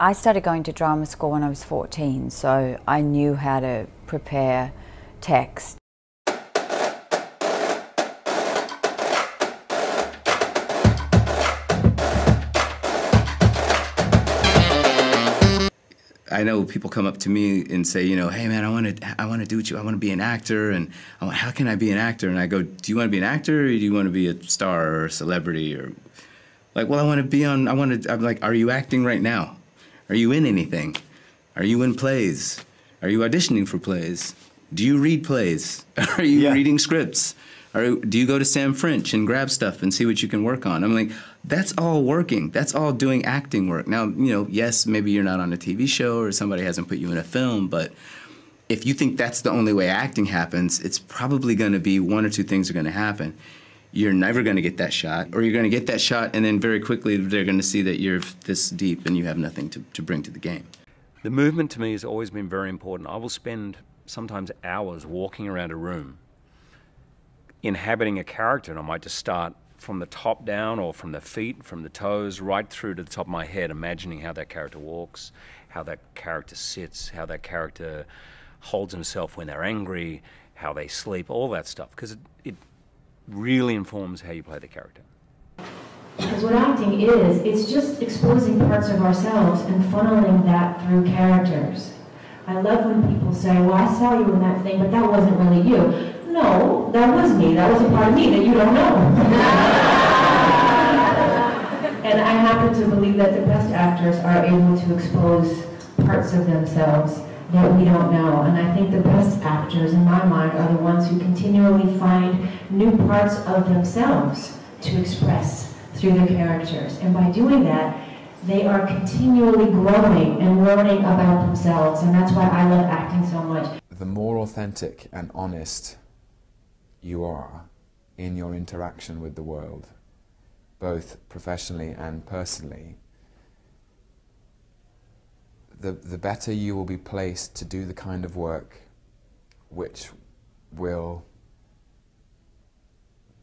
I started going to drama school when I was 14, so I knew how to prepare text. I know people come up to me and say, you know, hey man, I want to do what you, I want to be an actor, and how can I be an actor? And I go, do you want to be an actor, or do you want to be a star or a celebrity, or like, well, I want to be on. I'm like, are you acting right now? Are you in anything? Are you in plays? Are you auditioning for plays? Do you read plays? Are you reading scripts? Do you go to Sam French and grab stuff and see what you can work on? I'm like, that's all working. That's all doing acting work. Now, you know, yes, maybe you're not on a TV show or somebody hasn't put you in a film, but if you think that's the only way acting happens, it's probably going to be one or two things are going to happen. You're never going to get that shot, or you're going to get that shot and then very quickly they're going to see that you're this deep and you have nothing to bring to the game. The movement to me has always been very important. I will spend sometimes hours walking around a room inhabiting a character, and I might just start from the top down or from the feet, from the toes, right through to the top of my head, imagining how that character walks, how that character sits, how that character holds himself when they're angry, how they sleep, all that stuff, because it really informs how you play the character. Because what acting is, it's just exposing parts of ourselves and funneling that through characters. I love when people say, well, I saw you in that thing, but that wasn't really you. No, that was me. That was a part of me that you don't know. And I happen to believe that the best actors are able to expose parts of themselves that we don't know. And I think the best actors, in my mind, are the ones who continually find new parts of themselves to express through their characters. And by doing that, they are continually growing and learning about themselves. And that's why I love acting so much. The more authentic and honest you are in your interaction with the world, both professionally and personally, the better you will be placed to do the kind of work which will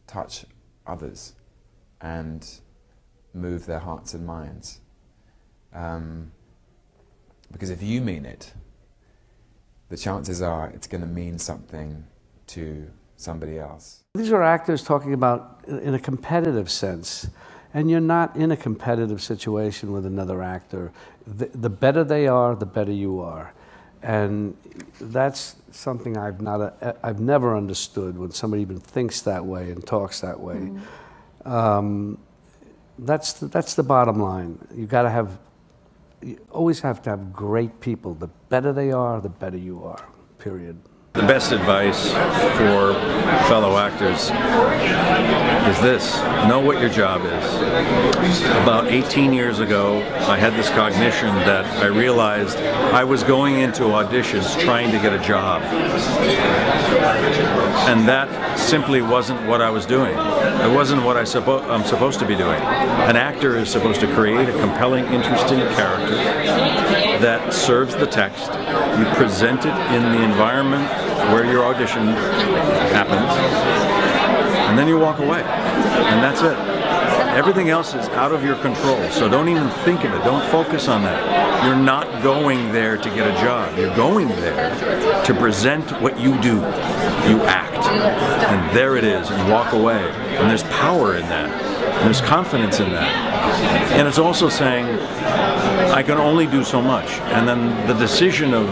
touch others and move their hearts and minds. Because if you mean it, the chances are it's going to mean something to somebody else. These are actors talking about in a competitive sense, and you're not in a competitive situation with another actor. The better they are, the better you are. And that's something I've never understood, when somebody even thinks that way and talks that way. That's the bottom line. You always have to have great people. The better they are, the better you are, period. The best advice for fellow actors is this: know what your job is. About 18 years ago, I had this cognition that I realized I was going into auditions trying to get a job. And that simply wasn't what I was doing. It wasn't what I'm supposed to be doing. An actor is supposed to create a compelling, interesting character that serves the text. You present it in the environment where your audition happens, and then you walk away, and that's it. Everything else is out of your control, so don't even think of it. Don't focus on that. You're not going there to get a job. You're going there to present what you do. You act, and there it is, and walk away. And there's power in that, and there's confidence in that. And it's also saying, I can only do so much. And then the decision of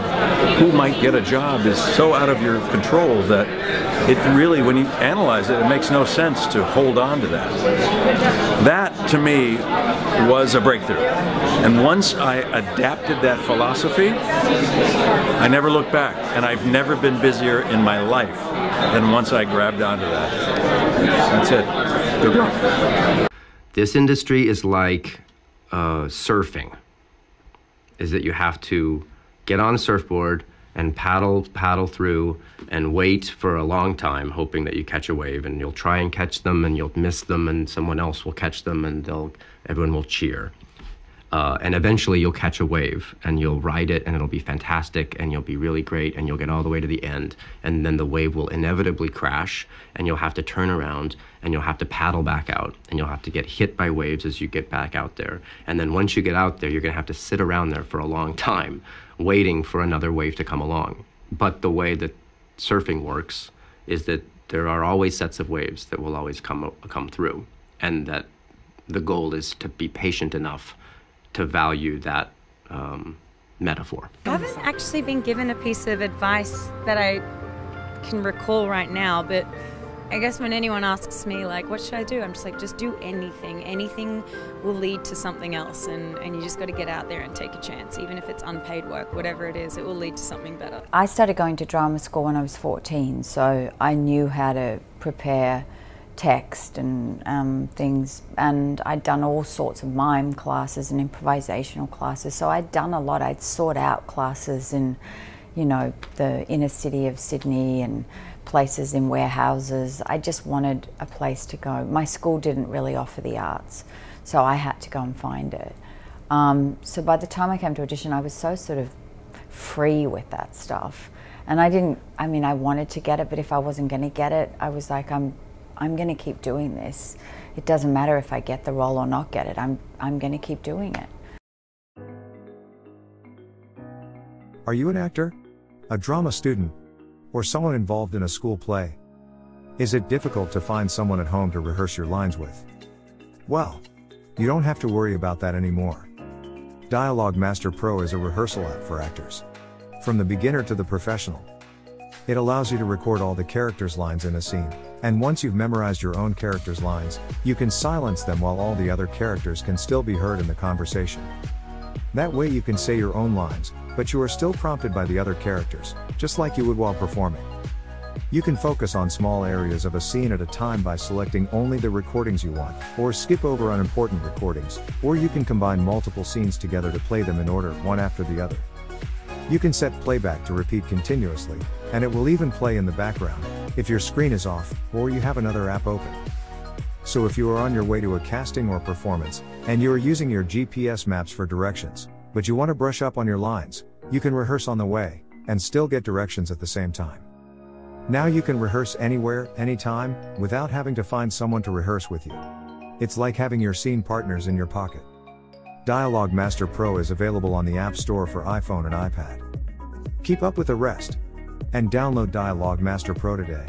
who might get a job is so out of your control that it really, when you analyze it, it makes no sense to hold on to that. That, to me, was a breakthrough. And once I adapted that philosophy, I never looked back. And I've never been busier in my life than once I grabbed onto that. That's it. Good luck. This industry is like surfing. Is that you have to get on a surfboard and paddle through and wait for a long time, hoping that you catch a wave, and you'll try and catch them and you'll miss them and someone else will catch them and everyone will cheer. And eventually you'll catch a wave and you'll ride it and it'll be fantastic and you'll be really great and you'll get all the way to the end, and then the wave will inevitably crash and you'll have to turn around and you'll have to paddle back out and you'll have to get hit by waves as you get back out there. And then once you get out there, you're going to have to sit around there for a long time waiting for another wave to come along. But the way that surfing works is that there are always sets of waves that will always come through, and that the goal is to be patient enough to value that metaphor. I haven't actually been given a piece of advice that I can recall right now, but I guess when anyone asks me, like, what should I do? I'm just like, just do anything. Anything will lead to something else, and you just got to get out there and take a chance. Even if it's unpaid work, whatever it is, it will lead to something better. I started going to drama school when I was 14, so I knew how to prepare text and things, and I'd done all sorts of mime classes and improvisational classes, so I'd done a lot. I'd sought out classes in, you know, the inner city of Sydney and places in warehouses. I just wanted a place to go. My school didn't really offer the arts, so I had to go and find it. So by the time I came to audition, I was so sort of free with that stuff, and I wanted to get it, but if I wasn't going to get it, I was like, I'm going to keep doing this. It doesn't matter if I get the role or not get it. I'm going to keep doing it. Are you an actor? A drama student? Or someone involved in a school play? Is it difficult to find someone at home to rehearse your lines with? Well, you don't have to worry about that anymore. DialogMaster Pro is a rehearsal app for actors. From the beginner to the professional. It allows you to record all the characters' lines in a scene, and once you've memorized your own characters' lines, you can silence them while all the other characters can still be heard in the conversation. That way you can say your own lines, but you are still prompted by the other characters, just like you would while performing. You can focus on small areas of a scene at a time by selecting only the recordings you want, or skip over unimportant recordings, or you can combine multiple scenes together to play them in order, one after the other. You can set playback to repeat continuously, and it will even play in the background, if your screen is off, or you have another app open. So if you are on your way to a casting or performance, and you are using your GPS maps for directions, but you want to brush up on your lines, you can rehearse on the way, and still get directions at the same time. Now you can rehearse anywhere, anytime, without having to find someone to rehearse with you. It's like having your scene partners in your pocket. DialogMaster Pro is available on the App Store for iPhone and iPad. Keep up with the rest, and download DialogMaster Pro today.